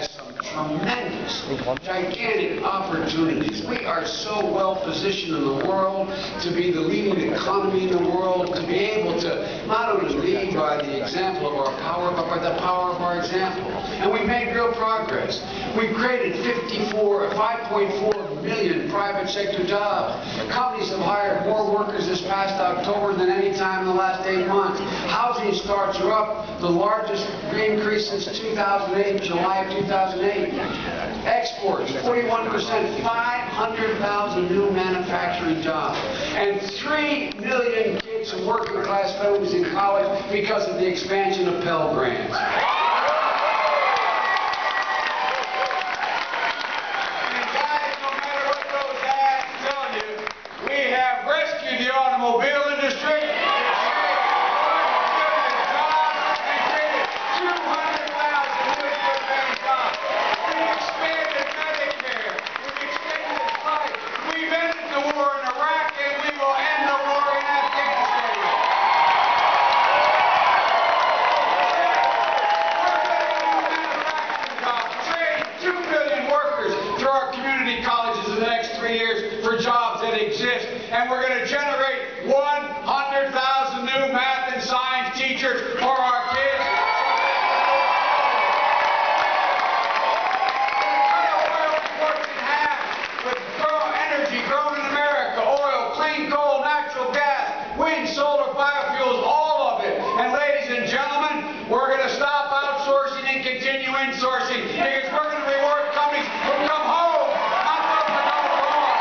has some tremendous, gigantic opportunities. We are so well positioned in the world to be the leading economy in the world, to be able to not only lead by the example of our power, but by the power of our example. And we've made real progress. We've created 5.4 million private sector jobs. Companies have hired more workers this past October than any time in the last 8 months. Housing starts are up, the largest increase since 2008, July of 2008. Exports, 41%, 500,000 new manufacturing jobs. And 3 million kids from working class families in college because of the expansion of Pell Grants. The automobile industry, and created 200,000 new good-paying jobs. We've expanded Medicare. We've extended life. We've ended the war in Iraq, and we will end the war in Afghanistan. We're getting new manufacturing jobs, training 2 million workers through our community colleges in the next 3 years for jobs that exist. And we're going to generate 100,000 new math and science teachers for our kids. Cut oil imports in half with energy grown in America, oil, clean coal, natural gas, wind, solar, biofuels, all of it. And ladies and gentlemen, we're going to stop outsourcing and continue insourcing because we're going to reward companies who come home, not those that go abroad.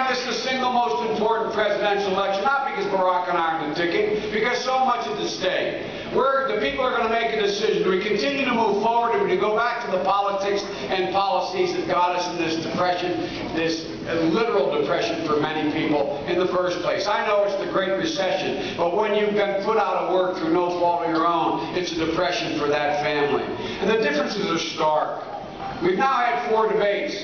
This is the single most important presidential election, not because Barack and I are on the ticket, because so much is at stake. The people are going to make a decision. Do we continue to move forward, or do we go back to the politics and policies that got us in this depression, this literal depression for many people in the first place? I know it's the Great Recession, but when you've been put out of work through no fault of your own, it's a depression for that family. And the differences are stark. We've now had 4 debates.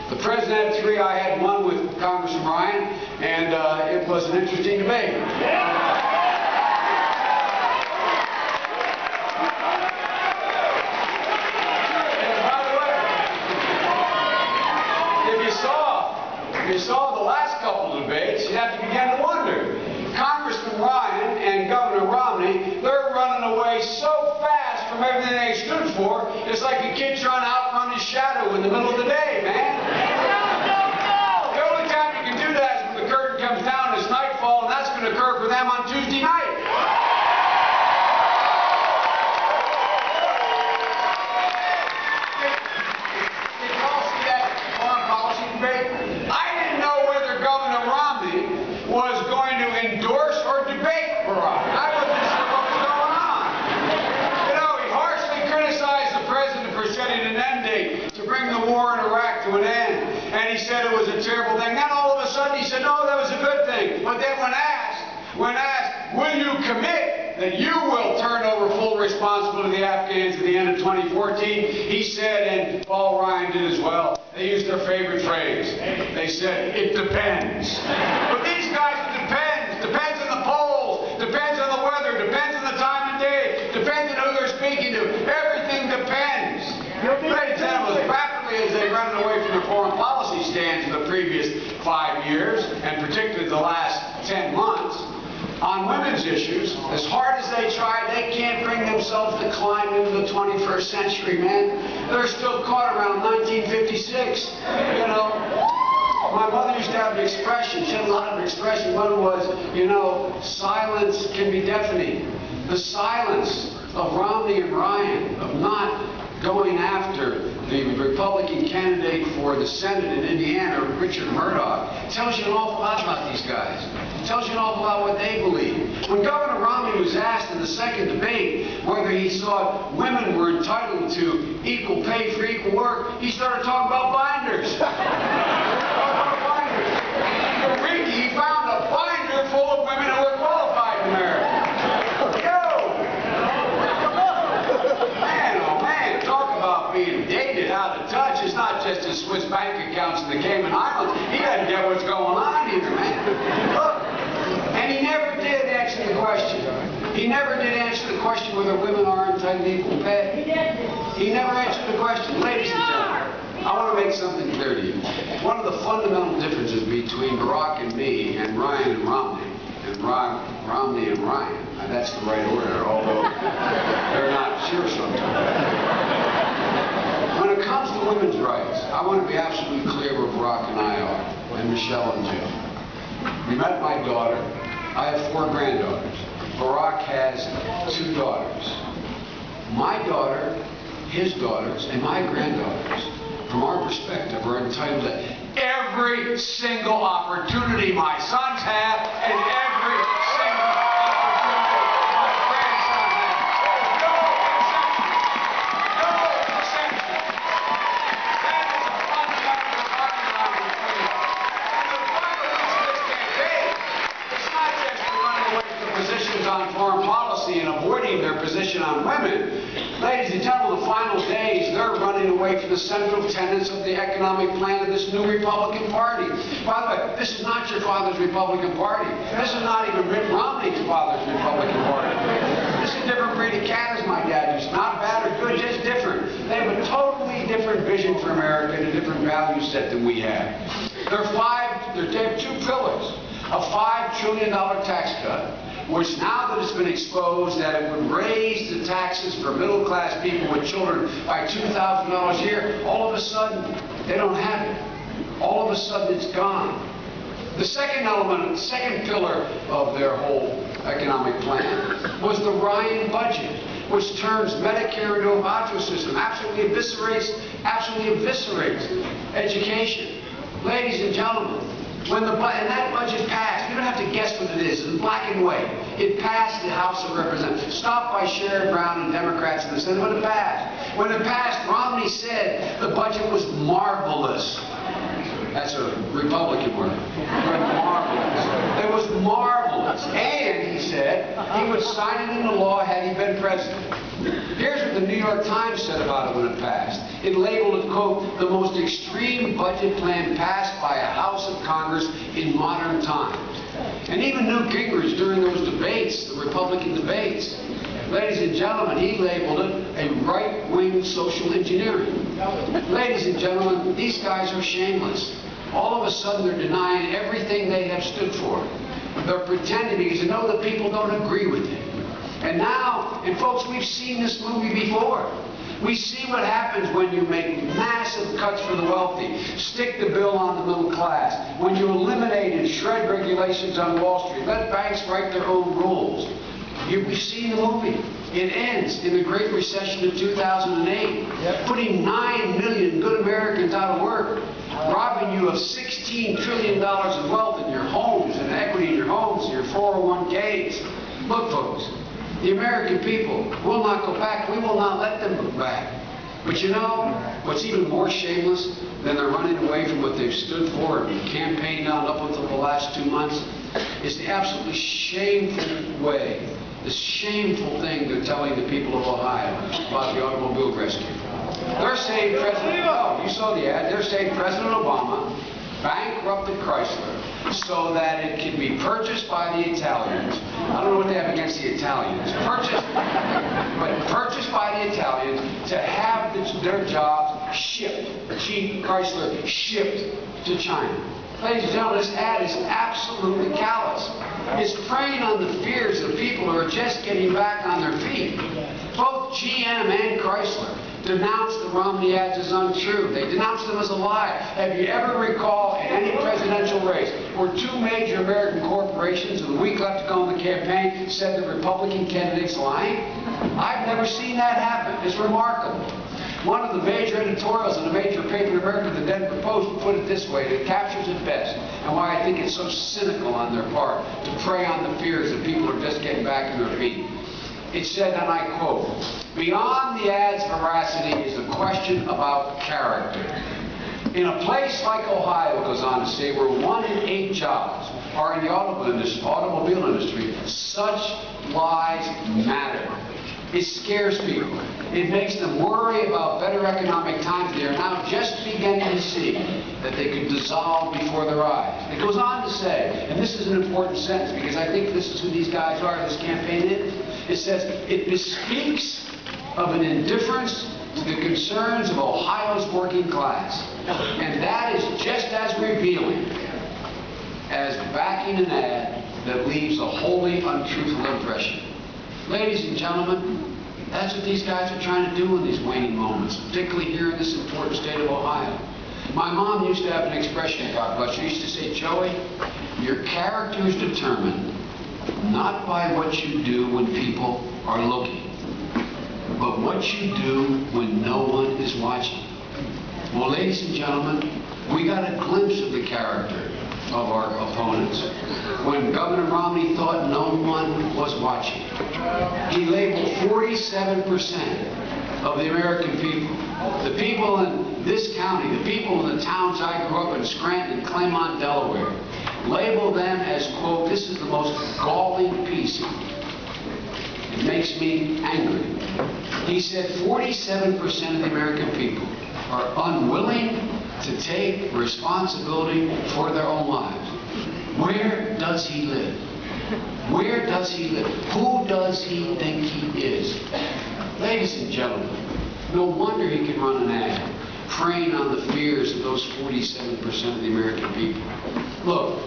The President had 3, I had 1 with Congressman Ryan, and it was an interesting debate. And by the way, if you saw the last couple of debates, you have to begin to wonder. Congressman Ryan and Governor Romney, they're running away so fast from everything they stood for, it's like a kid trying to outrun his shadow in the middle of the day, man. The only time you can do that is when the curtain comes down, it's nightfall, and that's going to occur for them on Tuesday night. Did you all see that foreign policy debate? I didn't know whether Governor Romney was going to endorse or debate Barack. I wasn't sure what was going on. You know, he harshly criticized the president for setting an end date to bring the war in Iraq to an end. And he said it was a terrible thing. Then all of a sudden he said, no, that was a good thing. But then when asked, will you commit that you will turn over full responsibility to the Afghans at the end of 2014, he said, and Paul Ryan did as well, they used their favorite phrase. They said, it depends. But these guys, it depends. Depends on the polls. Depends on the weather. Depends on the time of day. Depends on who they're speaking to. Everything depends. Ladies and gentlemen, as rapidly as they've run away from the foreign policy stance in the previous 5 years, and particularly the last 10 months, on women's issues, as hard as they try, they can't bring themselves to climb into the 21st century, man. They're still caught around 1956, you know. My mother used to have an expression, she had a lot of expression. One was, you know, silence can be deafening. The silence of Romney and Ryan, of not going after the Republican candidate for the Senate in Indiana, Richard Murdoch, tells you an awful lot about these guys. It tells you an awful lot what they believe. When Governor Romney was asked in the second debate whether he thought women were entitled to equal pay for equal work, he started talking about binders. He found a binder full of women who were qualified in America. Being dated, out of touch. It's not just his Swiss bank accounts in the Cayman Islands. He doesn't get what's going on either, man. Look, and he never He never did answer the question whether women are entitled to equal pay. He never answered the question. Ladies and gentlemen, I want to make something clear to you. One of the fundamental differences between Barack and me and Ryan and Romney, and Romney and Ryan, that's the right order, although they're not sure sometimes. When it comes to women's rights, I want to be absolutely clear where Barack and I are, and Michelle and Jim. We met my daughter. I have 4 granddaughters. Barack has 2 daughters. My daughter, his daughters, and my granddaughters, from our perspective, are entitled to every single opportunity my sons have and every single opportunity my grandson has. No exception. No exception. That is a fundamental argument between us. And the problem is this campaign, it's not just running away from positions on foreign policy and avoiding their position on women. Ladies and gentlemen, the final days, they're running away from the central tenets of the economic plan of this new Republican Party. By the way, this is not your father's Republican Party. This is not even Mitt Romney's father's Republican Party. This is a different breed of cat, as my dad used. Not bad or good, just different. They have a totally different vision for America and a different value set than we have. They have 2 pillars. A $5 trillion tax cut, which now that it's been exposed that it would raise the taxes for middle-class people with children by $2,000 a year, all of a sudden, they don't have it. All of a sudden, it's gone. The second element, the second pillar of their whole economic plan was the Ryan budget, which turns Medicare into a voucher system, absolutely eviscerates education. Ladies and gentlemen, when that budget passed, you don't have to guess what it is. It's black and white. It passed the House of Representatives, stopped by Sherrod Brown and Democrats in the Senate, but it passed. When it passed, Romney said the budget was marvelous. That's a Republican word. Marvelous. It was marvelous. And he said he would sign it into law had he been president. Here's what the New York Times said about it when it passed. It labeled it, quote, the most extreme budget plan passed by a House of Congress in modern times. And even Newt Gingrich during those debates, the Republican debates, ladies and gentlemen, he labeled it a right-wing social engineering. Ladies and gentlemen, these guys are shameless. All of a sudden, they're denying everything they have stood for. They're pretending because they know that people don't agree with it. And now, and folks, we've seen this movie before. We see what happens when you make massive cuts for the wealthy, stick the bill on the middle class, when you eliminate and shred regulations on Wall Street, let banks write their own rules. We've seen the movie. It ends in the Great Recession of 2008, putting 9 million good Americans out of work, robbing you of $16 trillion of wealth in your homes and equity in your homes and your 401ks. Look, folks, the American people will not go back. We will not let them go back. But you know, what's even more shameless than they're running away from what they've stood for and campaigned on up until the last 2 months is the absolutely shameful way, the shameful thing they're telling the people of Ohio about the automobile rescue. They're saying you saw the ad, they're saying President Obama bankrupted Chrysler so that it can be purchased by the Italians. I don't know what they have against the Italians. Purchased by the Italians to have their jobs shipped, cheap Chrysler shipped to China. Ladies and gentlemen, this ad is absolutely callous. It's preying on the fears of people who are just getting back on their feet. Both GM and Chrysler denounced the Romney ads as untrue. They denounced them as a lie. Have you ever recalled in any presidential race where 2 major American corporations in the week left to go in the campaign said the Republican candidate's lying? I've never seen that happen. It's remarkable. One of the major editorials in a major paper in America, the Denver Post, put it this way, that captures it best, and why I think it's so cynical on their part to prey on the fears that people are just getting back on their feet. It said, and I quote, "Beyond the ad's veracity is a question about character. In a place like Ohio," it goes on to say, "where 1 in 8 jobs are in the automobile industry, such lies matter. It scares people. It makes them worry about better economic times they are now just beginning to see that they could dissolve before their eyes." It goes on to say, and this is an important sentence because I think this is who these guys are, this campaign is, It says, it bespeaks of an indifference to the concerns of Ohio's working class. And that is just as revealing as backing an ad that leaves a wholly untruthful impression. Ladies and gentlemen, that's what these guys are trying to do in these waning moments, particularly here in this important state of Ohio. My mom used to have an expression, God bless her, used to say, Joey, your character is determined not by what you do when people are looking, but what you do when no one is watching. Well, ladies and gentlemen, we got a glimpse of the character of our opponents when Governor Romney thought no one was watching. He labeled 47% of the American people, the people in this county, the people in the towns I grew up in, Scranton and Claymont, Delaware, labeled them as, quote, this is the most galling piece. It makes me angry. He said 47% of the American people are unwilling to take responsibility for their own lives. Where does he live? Where does he live? Who does he think he is? Ladies and gentlemen, no wonder he can run an ad preying on the fears of those 47% of the American people. Look,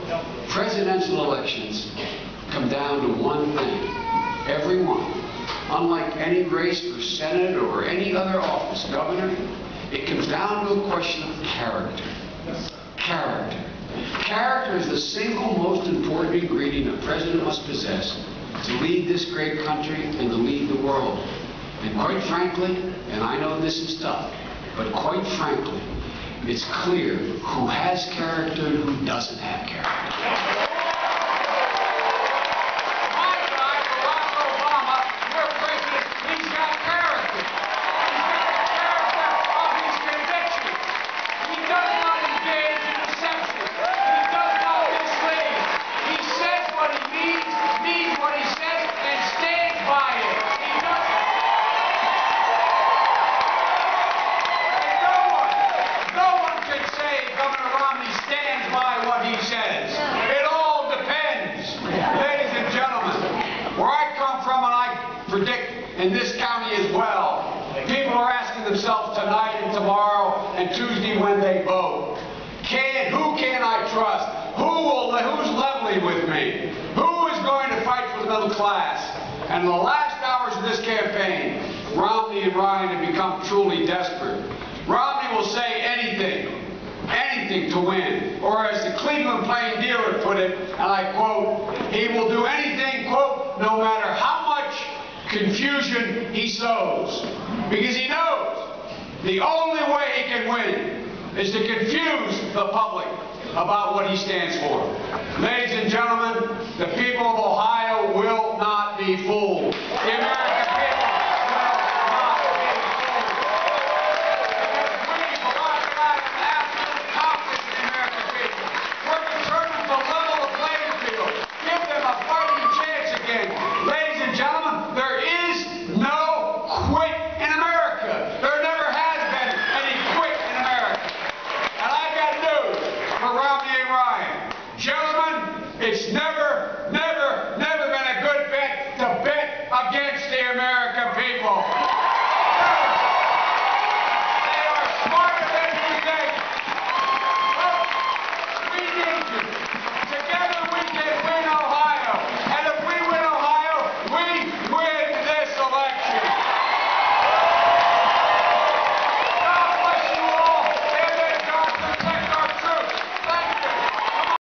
presidential elections come down to one thing. Every one. Unlike any race for Senate or any other office, governor, it comes down to a question of character. Character. Character is the single most important ingredient a president must possess to lead this great country and to lead the world. And quite frankly, and I know this is tough, but quite frankly, it's clear who has character and who doesn't have character. In this county as well, people are asking themselves tonight and tomorrow and Tuesday when they vote, who can I trust? Who's leveling with me? Who is going to fight for the middle class? And in the last hours of this campaign, Romney and Ryan have become truly desperate. Romney will say anything to win. Or as the Cleveland Plain Dealer put it, and I quote, he will do anything, quote, no matter how much confusion he sows, because he knows the only way he can win is to confuse the public about what he stands for. Ladies and gentlemen,